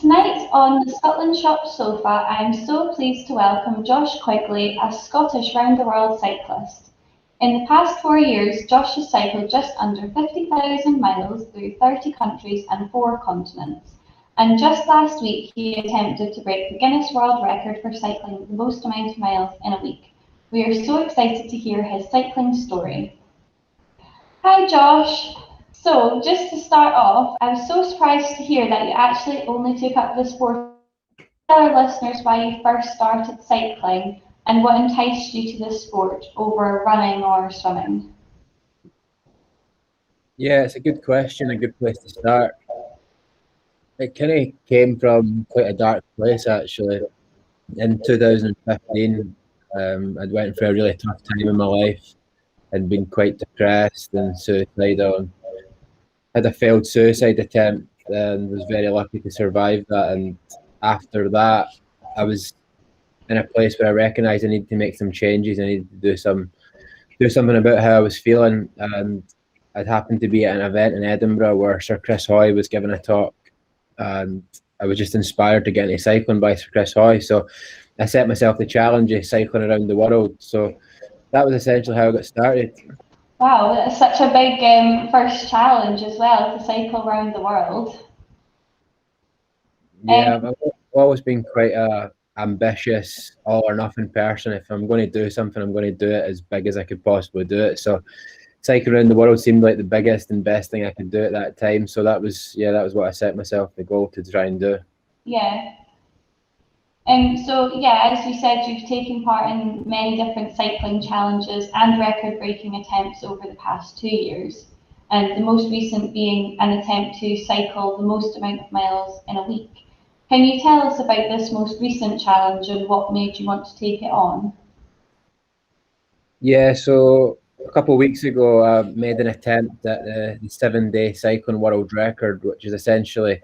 Tonight on the Scotland Shop sofa, I am so pleased to welcome Josh Quigley, a Scottish round-the-world cyclist. In the past 4 years, Josh has cycled just under 50,000 miles through 30 countries and 4 continents. And just last week, he attempted to break the Guinness World Record for cycling the most amount of miles in a week. We are so excited to hear his cycling story. Hi, Josh. So, just to start off, I was so surprised to hear that you actually only took up the sport. Tell our listeners why you first started cycling and what enticed you to this sport over running or swimming. Yeah, it's a good question, a good place to start. It kind of came from quite a dark place, actually. In 2015, I'd went through a really tough time in my life and been quite depressed and suicidal. And had a failed suicide attempt and was very lucky to survive that. And after that, I was in a place where I recognised I needed to make some changes. I needed to do something about how I was feeling. And I'd happened to be at an event in Edinburgh where Sir Chris Hoy was giving a talk, and I was just inspired to get into cycling by Sir Chris Hoy. So I set myself the challenge of cycling around the world. So that was essentially how I got started. Wow, that's such a big first challenge as well, to cycle around the world. Yeah, I've always been quite a ambitious, all or nothing person. If I'm going to do something, I'm going to do it as big as I could possibly do it. So cycling around the world seemed like the biggest and best thing I could do at that time. So that was what I set myself the goal to try and do. Yeah. So yeah, as you said, you've taken part in many different cycling challenges and record-breaking attempts over the past 2 years, and the most recent being an attempt to cycle the most amount of miles in a week. Can you tell us about this most recent challenge and what made you want to take it on? Yeah, so a couple of weeks ago, I made an attempt at the 7-day cycling world record, which is essentially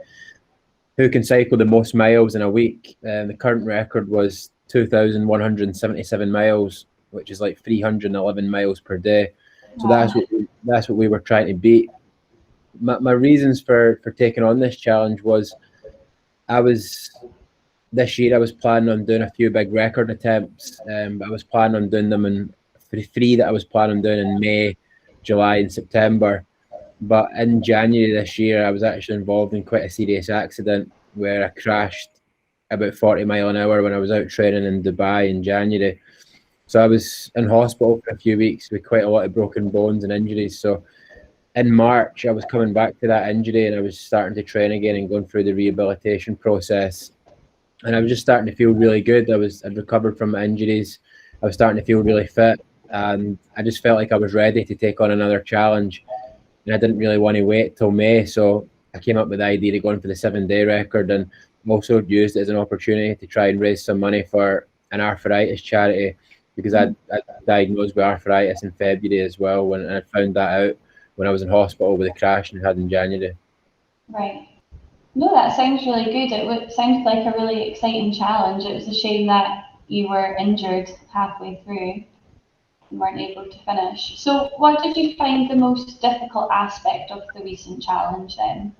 who can cycle the most miles in a week. The current record was 2,177 miles, which is like 311 miles per day. So that's what we were trying to beat. My reasons for taking on this challenge was this year I was planning on doing a few big record attempts. But I was planning on doing them in three that I was planning on doing in May, July, and September. But in January this year, I was actually involved in quite a serious accident where I crashed about 40 mile an hour when I was out training in Dubai in January. So I was in hospital for a few weeks with quite a lot of broken bones and injuries. So in March, I was coming back to that injury and I was starting to train again and going through the rehabilitation process. And I was just starting to feel really good. I'd recovered from my injuries. I was starting to feel really fit. And I just felt like I was ready to take on another challenge. And I didn't really want to wait till May, so I came up with the idea of going for the 7-day record, and also used it as an opportunity to try and raise some money for an arthritis charity, because I diagnosed with arthritis in February as well, when I found that out when I was in hospital with a crash and had in January. Right. No, that sounds really good. It sounded like a really exciting challenge. It was a shame that you were injured halfway through and weren't able to finish. So what did you find the most difficult aspect of the recent challenge then?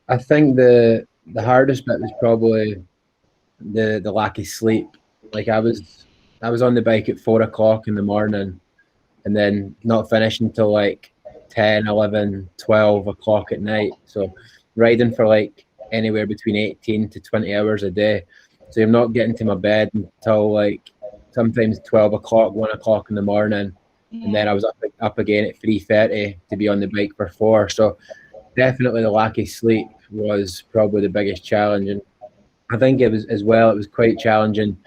I think the hardest bit was probably the lack of sleep. Like I was on the bike at 4 o'clock in the morning and then not finishing until like 10, 11, 12 o'clock at night. So riding for like anywhere between 18 to 20 hours a day. So I'm not getting to my bed until like sometimes 12 o'clock, 1 o'clock in the morning. And then I was up again at 3:30 to be on the bike for 4. So definitely the lack of sleep was probably the biggest challenge. And I think it was quite challenging.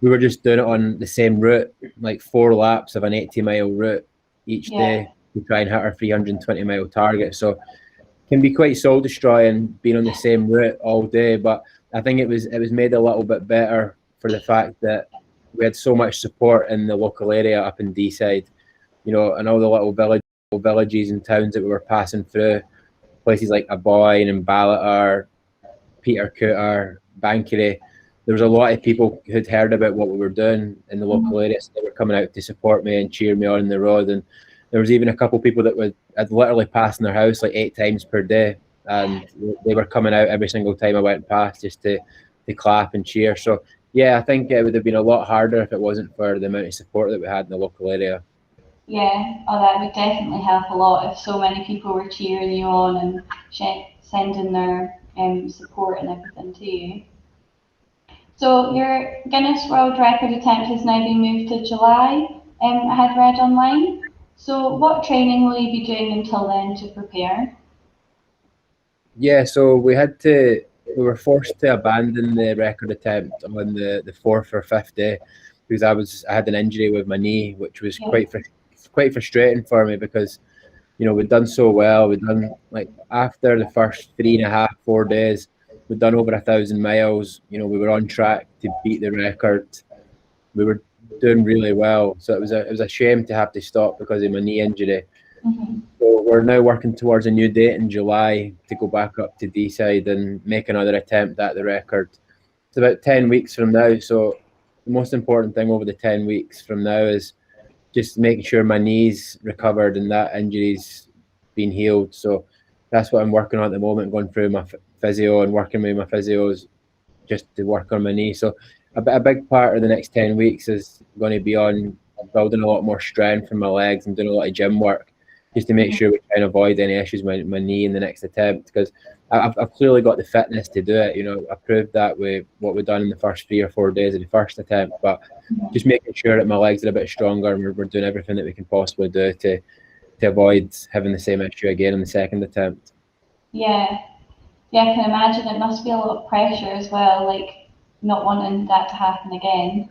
We were just doing it on the same route, like 4 laps of an 80-mile route each day to try and hit our 320-mile target. So it can be quite soul destroying being on the same route all day. But I think it was made a little bit better for the fact that we had so much support in the local area up in Deeside, and all the little villages and towns that we were passing through, places like Aboyne and Ballater, Petercouter, Bankery. There was a lot of people who'd heard about what we were doing in the local area, so they were coming out to support me and cheer me on the road. And there was even a couple of people that I'd literally passing their house like 8 times per day and they were coming out every single time I went past just to clap and cheer. So yeah, I think it would have been a lot harder if it wasn't for the amount of support that we had in the local area. Yeah, oh, that would definitely help a lot if so many people were cheering you on and sending their support and everything to you. So your Guinness World Record attempt has now been moved to July, I had read online. So what training will you be doing until then to prepare? Yeah, so we were forced to abandon the record attempt on the fourth or fifth day because I had an injury with my knee, which was Yeah. quite frustrating for me because we'd done so well. We'd done, like, after the first 3.5, 4 days, we'd done over 1,000 miles. We were on track to beat the record. We were doing really well, so it was a shame to have to stop because of my knee injury. Mm-hmm. So we're now working towards a new date in July to go back up to D-side and make another attempt at the record. It's about 10 weeks from now, so the most important thing over the 10 weeks from now is just making sure my knee's recovered and that injury's been healed. So that's what I'm working on at the moment, going through my physio and working with my physios just to work on my knee. So a big part of the next 10 weeks is going to be on building a lot more strength in my legs and doing a lot of gym work just to make sure we try and avoid any issues with my knee in the next attempt, because I've clearly got the fitness to do it. I proved that with what we've done in the first 3 or 4 days of the first attempt, but just making sure that my legs are a bit stronger and we're doing everything that we can possibly do to avoid having the same issue again in the second attempt. Yeah, yeah, I can imagine it must be a lot of pressure as well, like not wanting that to happen again.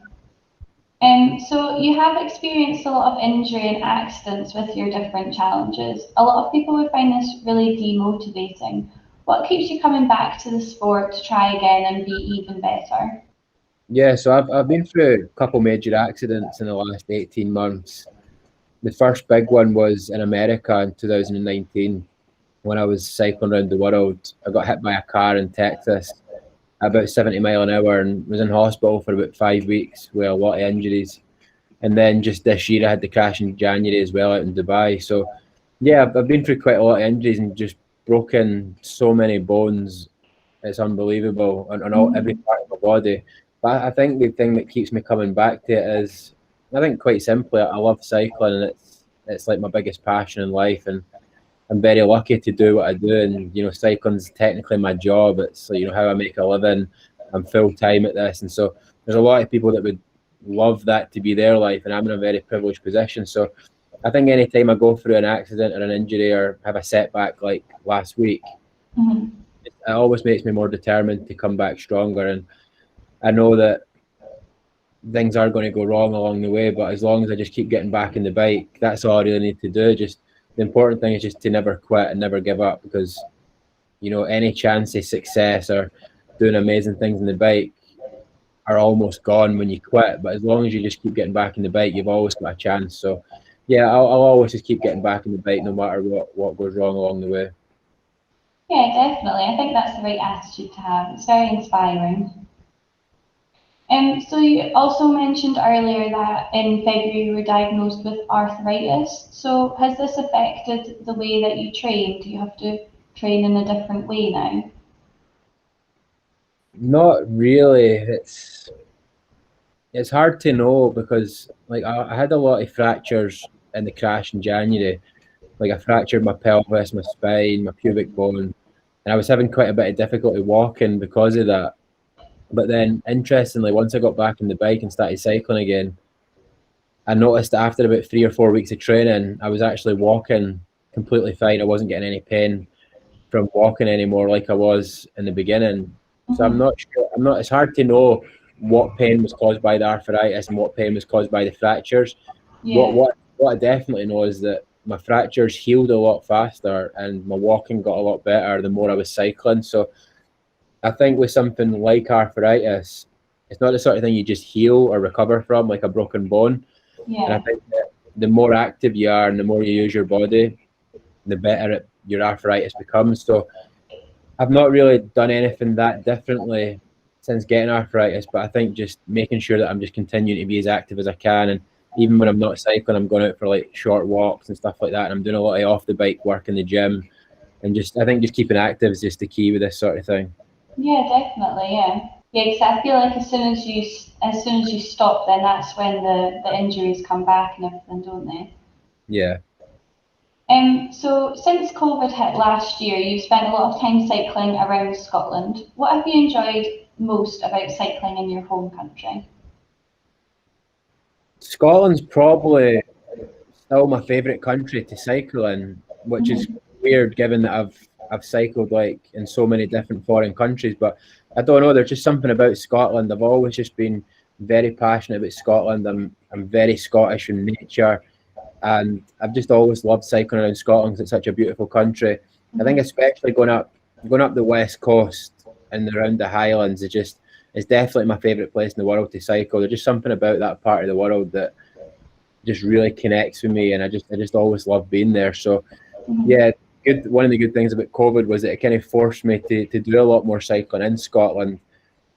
So you have experienced a lot of injury and accidents with your different challenges. A lot of people would find this really demotivating. What keeps you coming back to the sport to try again and be even better? Yeah, so I've been through a couple major accidents in the last 18 months. The first big one was in America in 2019 when I was cycling around the world. I got hit by a car in Texas at about 70 mile an hour and was in hospital for about 5 weeks with a lot of injuries. And then just this year I had the crash in January as well out in Dubai. So yeah, I've been through quite a lot of injuries and just broken so many bones. It's unbelievable on every part of my body. But I think the thing that keeps me coming back to it is, I think, quite simply, I love cycling and it's like my biggest passion in life, and I'm very lucky to do what I do. And cycling's technically my job. It's like, how I make a living. I'm full time at this, and so there's a lot of people that would love that to be their life, and I'm in a very privileged position. So I think anytime I go through an accident or an injury or have a setback like last week, Mhm. it always makes me more determined to come back stronger. And I know that things are going to go wrong along the way, but as long as I just keep getting back in the bike, that's all I really need to do. Just the important thing is just to never quit and never give up, because any chance of success or doing amazing things in the bike are almost gone when you quit. But as long as you just keep getting back in the bike, you've always got a chance. So yeah, I'll always just keep getting back in the bike no matter what goes wrong along the way. Yeah, definitely. I think that's the right attitude to have. It's very inspiring. So you also mentioned earlier that in February you were diagnosed with arthritis. So has this affected the way that you train? Do you have to train in a different way now? Not really. It's hard to know because, like, I had a lot of fractures in the crash in January. Like, I fractured my pelvis, my spine, my pubic bone, and I was having quite a bit of difficulty walking because of that. But then, interestingly, once I got back on the bike and started cycling again, I noticed that after about 3 or 4 weeks of training, I was actually walking completely fine. I wasn't getting any pain from walking anymore like I was in the beginning. So I'm Hmm. not sure. I'm not. It's hard to know what pain was caused by the arthritis and what pain was caused by the fractures. What Yeah. what what I definitely know is that my fractures healed a lot faster and my walking got a lot better the more I was cycling. So I think with something like arthritis, it's not the sort of thing you just heal or recover from, like a broken bone. And I Yeah. think that the more active you are and the more you use your body, the better your arthritis becomes. So I've not really done anything that differently since getting arthritis, but I think just making sure that I'm just continuing to be as active as I can. And even when I'm not cycling, I'm going out for like short walks and stuff like that. And I'm doing a lot of off the bike work in the gym and just I think just keeping active is just the key with this sort of thing. Yeah, definitely. Yeah, yeah. Because I feel like as soon as you stop, then that's when the injuries come back and everything, don't they? Yeah. So since COVID hit last year, you've spent a lot of time cycling around Scotland. What have you enjoyed most about cycling in your home country? Scotland's probably still my favourite country to cycle in, which is Mhm. weird given that I've cycled like in so many different foreign countries. But I don't know, there's just something about Scotland. I've always just been very passionate about Scotland. I'm very Scottish in nature, and I've just always loved cycling around Scotland because it's such a beautiful country. I think Mhm. especially going up the west coast and around the Highlands is just it's definitely my favourite place in the world to cycle. There's just something about that part of the world that just really connects with me, and I just always love being there. So Mhm. yeah, good. One of the good things about COVID was that it kind of forced me to do a lot more cycling in Scotland.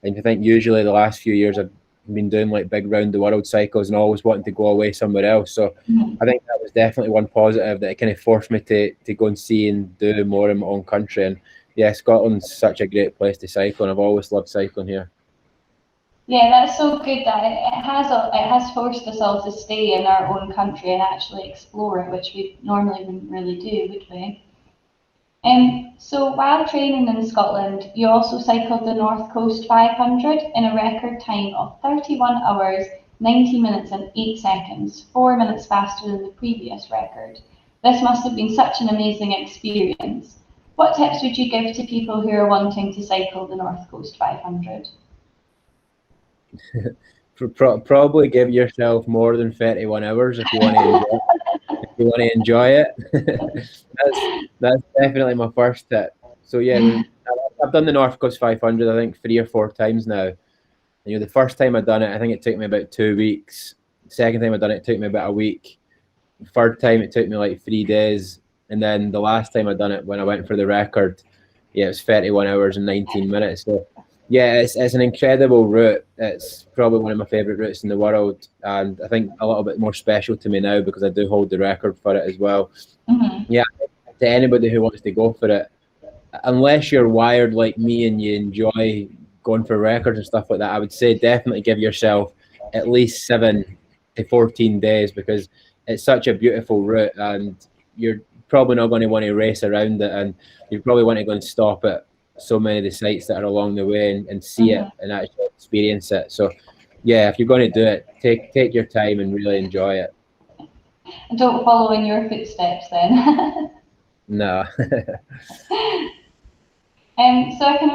And I think usually the last few years I've been doing like big round the world cycles and always wanting to go away somewhere else. So Mhm. I think that was definitely one positive, that it kind of forced me to go and see and do more in my own country. And yeah, Scotland's such a great place to cycle, and I've always loved cycling here. Yeah, that's so good that it has forced us all to stay in our own country and actually explore it, which we normally wouldn't really do, would we? So while training in Scotland, you also cycled the North Coast 500 in a record time of 31 hours, 90 minutes and 8 seconds, 4 minutes faster than the previous record. This must have been such an amazing experience. What tips would you give to people who are wanting to cycle the North Coast 500? Probably give yourself more than 31 hours if you want to enjoy. If you want to enjoy it, that's definitely my first tip. So yeah, I've done the North Coast 500 I think 3 or 4 times now. And, the first time I done it, I think it took me about 2 weeks. The second time I done it, it took me about a week. The third time it took me like 3 days, and then the last time I done it when I went for the record, yeah, it was 31 hours and 19 minutes. So yeah, it's an incredible route. It's probably one of my favourite routes in the world, and I think a little bit more special to me now because I do hold the record for it as well. Mhm. Yeah, to anybody who wants to go for it, unless you're wired like me and you enjoy going for records and stuff like that, I would say definitely give yourself at least 7 to 14 days, because it's such a beautiful route, and you're probably not going to want to race around it, and you probably want to go and stop at so many of the sites that are along the way and see it Mhm. and actually experience it. So yeah, if you're going to do it, take your time and really enjoy it. Don't follow in your footsteps then. No. So I can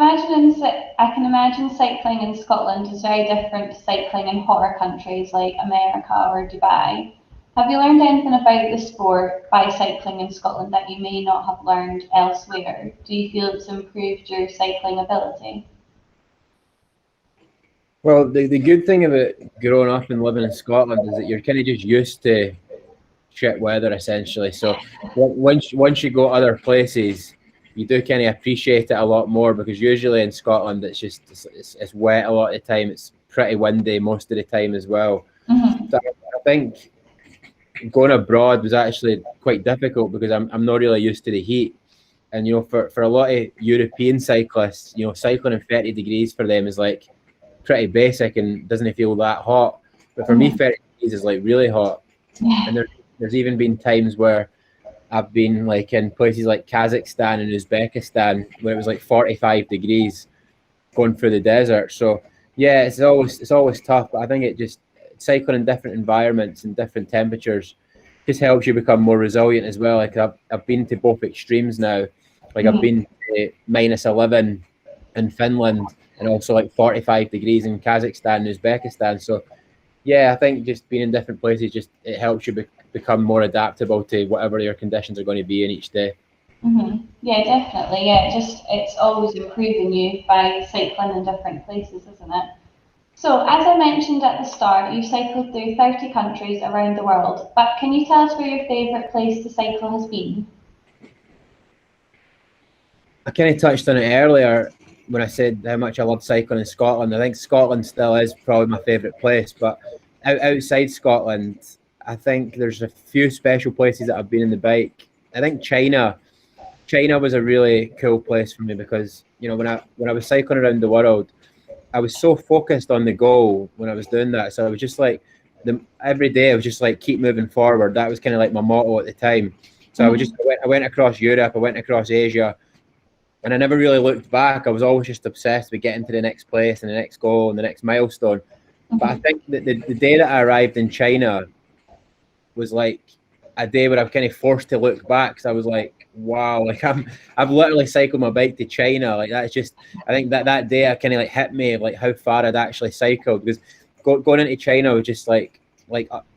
imagine cycling in Scotland is very different to cycling in hotter countries like America or Dubai. Have you learned anything about the sport by cycling in Scotland that you may not have learned elsewhere? Do you feel it's improved your cycling ability? Well, the good thing about growing up and living in Scotland is that you're kind of just used to shit weather essentially. So once you go other places, you do kind of appreciate it a lot more, because usually in Scotland it's wet a lot of the time. It's pretty windy most of the time as well. Hmm. So I think going abroad was actually quite difficult because I'm not really used to the heat. And for a lot of European cyclists, cycling in 30 degrees for them is like pretty basic and doesn't feel that hot. But for me, Hmm. 30 degrees is like really hot. And there's even been times where I've been like in places like Kazakhstan and Uzbekistan where it was like 45 degrees going through the desert. So yeah, it's always tough, but I think it just cycling in different environments and different temperatures just helps you become more resilient as well. Like I've been to both extremes now. Like I've Hmm. been to -11 in Finland and also like 45 degrees in Kazakhstan and Uzbekistan. So yeah, I think just being in different places just it helps you become more adaptable to whatever your conditions are going to be in each day. Hmm. Yeah, definitely. Yeah, it's always improving you by cycling in different places, isn't it? So, as I mentioned at the start, you've cycled through 30 countries around the world, but can you tell us where your favourite place to cycle has been? I kind of touched on it earlier when I said how much I love cycling in Scotland. I think Scotland still is probably my favourite place, but outside Scotland, I think there's a few special places that I've been in the bike. I think China China was a really cool place for me because, you know, when I was cycling around the world, I was so focused on the goal when I was doing that. So I was just like, every day I was just like, keep moving forward. That was kind of like my motto at the time. So Mhm. I went across Europe, I went across Asia, and I never really looked back. I was always just obsessed with getting to the next place and the next goal and the next milestone. But I Mhm. think that the day that I arrived in China was like a day where I'm kind of forced to look back. So I was like, wow, like I've literally cycled my bike to China. Like that's just, I think that day I kind of like hit me like how far I'd actually cycled, because going into China was just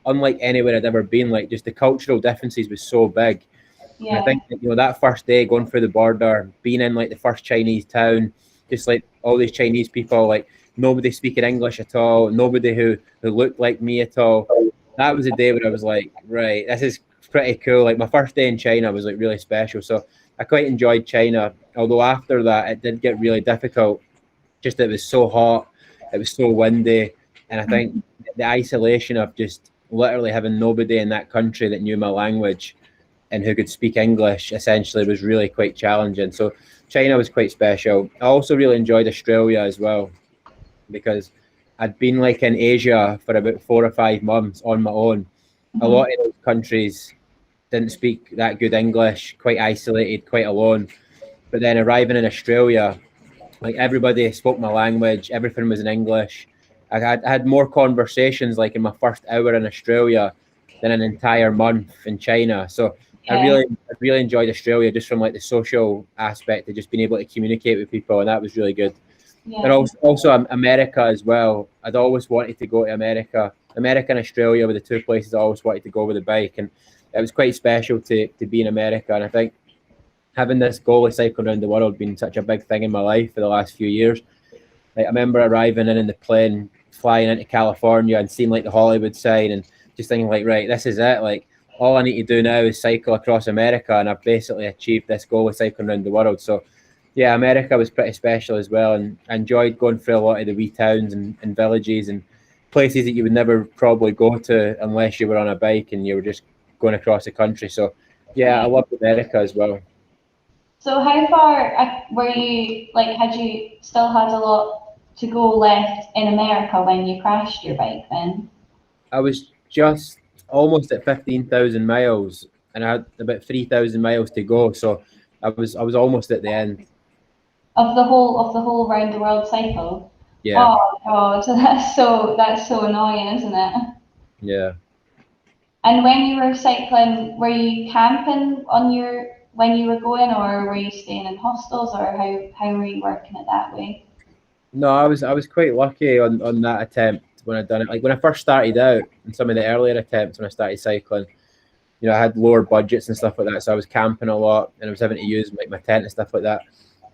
unlike anywhere I'd ever been. Like just the cultural differences was so big. And I Yeah. think that, you know, that first day going through the border, being in like the first Chinese town, just like all these Chinese people, like nobody speaking English at all, nobody who looked like me at all. That was a day where I was like, right, this is pretty cool. Like my first day in China was like really special. So I quite enjoyed China. Although after that it did get really difficult. Just it was so hot, it was so windy, and I think Mhm. the isolation of just literally having nobody in that country that knew my language and who could speak English essentially was really quite challenging. So China was quite special. I also really enjoyed Australia as well, because I'd been like in Asia for about 4 or 5 months on my own. A lot Mhm. of those countries didn't speak that good English, quite isolated, quite alone. But then arriving in Australia, like everybody spoke my language, everything was in English. I had more conversations like in my first hour in Australia than an entire month in China. So Yeah. I really enjoyed Australia just from like the social aspect of just being able to communicate with people, and that was really good. And Yeah. also America as well. I'd always wanted to go to America. America and Australia were the two places I always wanted to go with a bike, and it was quite special to be in America. And I think having this goal of cycling around the world been such a big thing in my life for the last few years. Like I remember arriving in the plane, flying into California, and seeing like the Hollywood sign, and just thinking like, right, this is it. Like all I need to do now is cycle across America, and I've basically achieved this goal of cycling around the world. So yeah, America was pretty special as well, and I enjoyed going through a lot of the wee towns and villages and places that you would never probably go to unless you were on a bike and you were just going across the country. So yeah, I Yeah. loved America as well. So how far were you, like, had you still had a lot to go left in America when you crashed your bike then? I was just almost at 15,000 miles, and I had about 3,000 miles to go. So I was almost at the end. Of the whole round the world cycle? Yeah, Oh God, that's so annoying, isn't it? yeah. And when you were cycling, were you camping on your when you were going, or were you staying in hostels, or how were you working it that way? No, I was quite lucky on that attempt when I done it. Like when I first started out, and some of the earlier attempts when I started cycling, you know, I had lower budgets and stuff like that, so I was camping a lot, and I was having to use like my tent and stuff like that.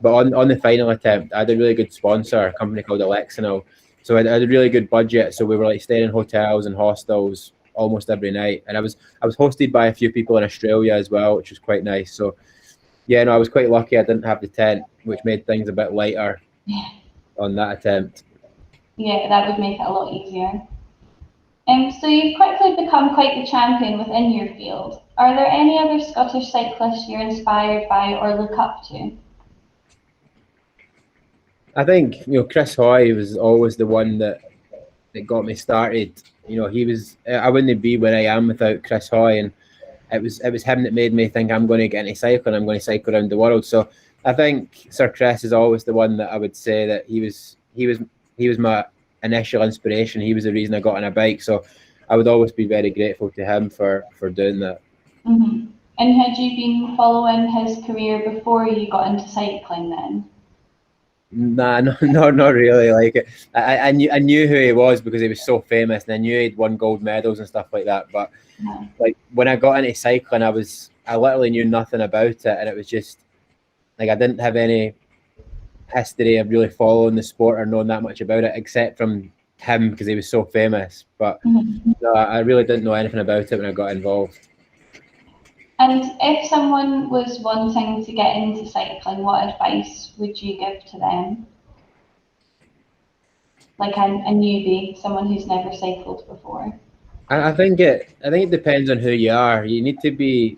But on the final attempt, I had a really good sponsor, a company called Alexinol. So I had a really good budget. So we were like staying in hotels and hostels almost every night, and I was hosted by a few people in Australia as well, which was quite nice. So yeah, no, I was quite lucky. I didn't have the tent, which made things a bit lighter on that attempt. Yeah, that would make it a lot easier. So you've quickly become quite the champion within your field. Are there any other Scottish cyclists you're inspired by or look up to? I think, you know, Chris Hoy was always the one that got me started. You know, he was, I wouldn't be where I am without Chris Hoy, and it was him that made me think I'm going to get into cycling. I'm going to cycle around the world. So I think Sir Chris is always the one that I would say that he was my initial inspiration. He was the reason I got on a bike. So I would always be very grateful to him for doing that. Hmm. And had you been following his career before you got into cycling then? Nah, no, not really. Like I knew who he was because he was so famous, and I knew he'd won gold medals and stuff like that. But No. like when I got into cycling, I literally knew nothing about it, and it was just like I didn't have any history of really following the sport or knowing that much about it, except from him because he was so famous. But Mhm. no, I really didn't know anything about it when I got involved. And if someone was wanting to get into cycling, what advice would you give to them? Like a newbie, someone who's never cycled before. I think it depends on who you are. You need to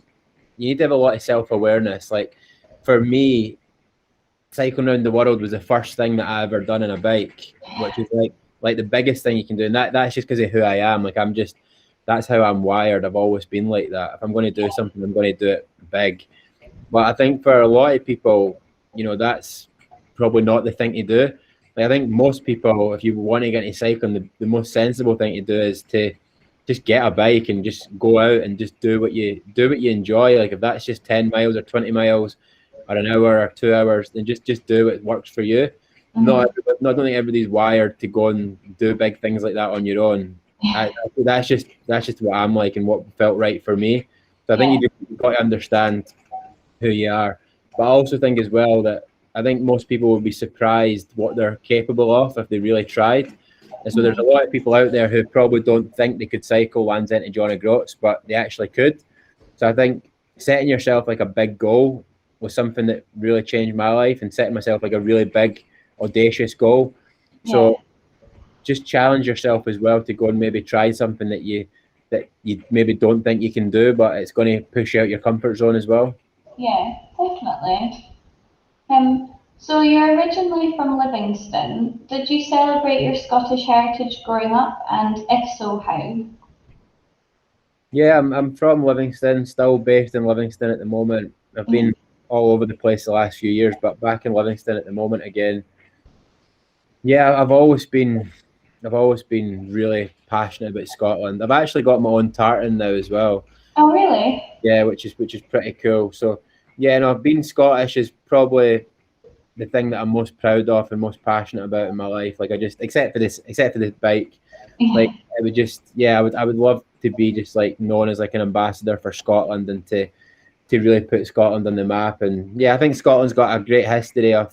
have a lot of self awareness. Like for me, cycling around the world was the first thing that I ever done on a bike, which is like the biggest thing you can do. And that's just because of who I am. Like that's how I'm wired. I've always been like that. If I'm going to do something, I'm going to do it big. But I think for a lot of people, that's probably not the thing to do. Like I think most people, if you want to get into cycling, the most sensible thing to do is to just get a bike and just go out and just do what you enjoy. Like if that's just 10 miles or 20 miles or an hour or 2 hours, then just do what works for you. Not don't think everybody's wired to go and do big things like that on your own. That's just what I'm like and what felt right for me. So I think you've got to understand who you are. But I also think as well that I think most people will be surprised what they're capable of if they really tried. And so there's a lot of people out there who probably don't think they could cycle Lands End to John O'Groats, but they actually could. So I think setting yourself like a big goal was something that really changed my life, and setting myself like a really big, audacious goal. So just challenge yourself as well to go and maybe try something that you maybe don't think you can do, but it's going to push you out your comfort zone as well. Yeah, definitely. So you're originally from Livingston. Did you celebrate your Scottish heritage growing up, and if so, how? Yeah, I'm from Livingston, still based in Livingston at the moment. I've been all over the place the last few years, but back in Livingston at the moment again. Yeah, I've always been really passionate about Scotland. I've actually got my own tartan now as well. Oh, really? Yeah, which is pretty cool. So yeah, no, being Scottish is probably the thing that I'm most proud of and most passionate about in my life. Like I just except for this bike, like I would just I would love to be just like known as like an ambassador for Scotland and to really put Scotland on the map. And yeah, I think Scotland's got a great history of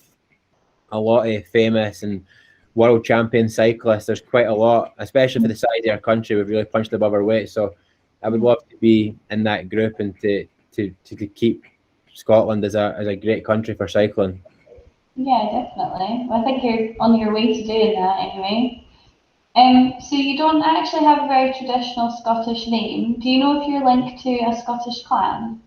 a lot of famous and world champion cyclists. There's quite a lot, especially for the size of our country. We've really punched above our weight. So I would love to be in that group and to keep Scotland as a great country for cycling. Yeah, definitely. I think you're on your way to doing that anyway. So you don't actually have a very traditional Scottish name. Do you know if you're linked to a Scottish clan?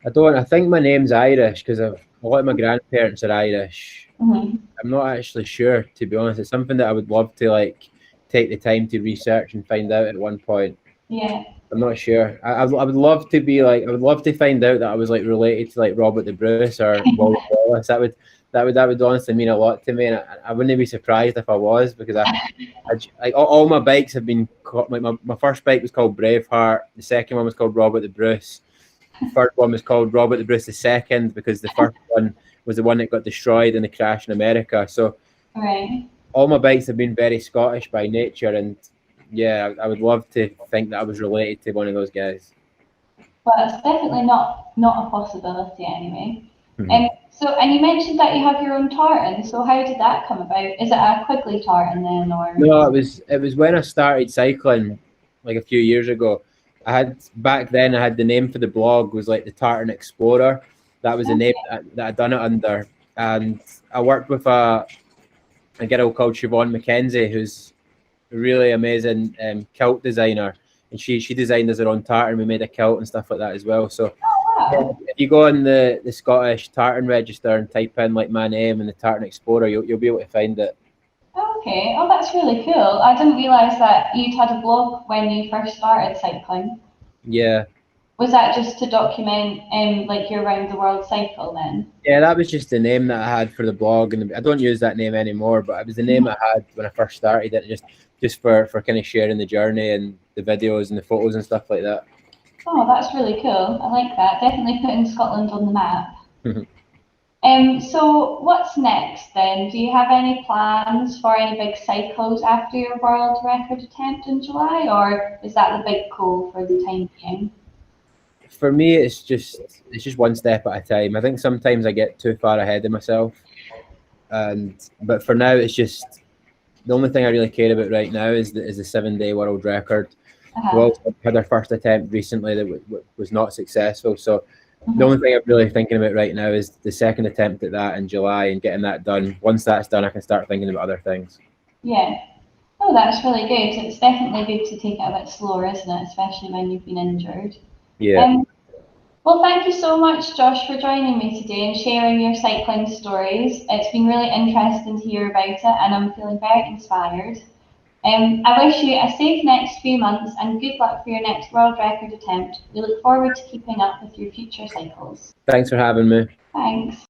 I don't. I think my name's Irish because a lot of my grandparents are Irish. I'm not actually sure, to be honest. It's something that I would love to like take the time to research and find out at one point. Yeah. I'm not sure. I would love to be like, I would love to find out that I was like related to like Robert the Bruce or William Wallace. That would honestly mean a lot to me, and I wouldn't be surprised if I was, because like all my bikes have been like my first bike was called Braveheart. The second one was called Robert the Bruce. The third one was called Robert the Bruce II because the first one was the one that got destroyed in the crash in America. So all my bikes have been very Scottish by nature, and yeah, I would love to think that I was related to one of those guys. Well, it's definitely not a possibility anyway. And you mentioned that you have your own tartan. So how did that come about? Is it a Quigley tartan then, or? No, it was when I started cycling, like a few years ago. Back then I had the name for the blog was like the Tartan Explorer. That was the name that I'd done it under, and I worked with a girl called Siobhan McKenzie, who's a really amazing kilt designer, and she designed us her own tartan. We made a kilt and stuff like that as well. So if you go on the Scottish Tartan Register and type in like my name and the Tartan Explorer, you'll be able to find it. Okay. Oh, that's really cool. I didn't realise that you'd had a blog when you first started cycling. Yeah. Was that just to document like your round the world cycle then? Yeah, that was just the name that I had for the blog, and I don't use that name anymore, but it was the name I had when I first started it, just for kind of sharing the journey and the videos and the photos and stuff like that. Oh, that's really cool. I like that. Definitely putting Scotland on the map. So what's next then? Do you have any plans for any big cycles after your world record attempt in July, or is that the big goal for the time being? For me, it's just one step at a time. I think sometimes I get too far ahead of myself, but for now, it's just the only thing I really care about right now is the 7-day world record. We also had our first attempt recently that was not successful. So the only thing I'm really thinking about right now is the second attempt at that in July and getting that done. Once that's done, I can start thinking about other things. Yeah. Oh, that's really good. It's definitely good to take it a bit slower, isn't it? Especially when you've been injured. Yeah. Well, thank you so much, Josh, for joining me today and sharing your cycling stories. It's been really interesting to hear about it, and I'm feeling very inspired. I wish you a safe next few months and good luck for your next world record attempt. We look forward to keeping up with your future cycles. Thanks for having me. Thanks.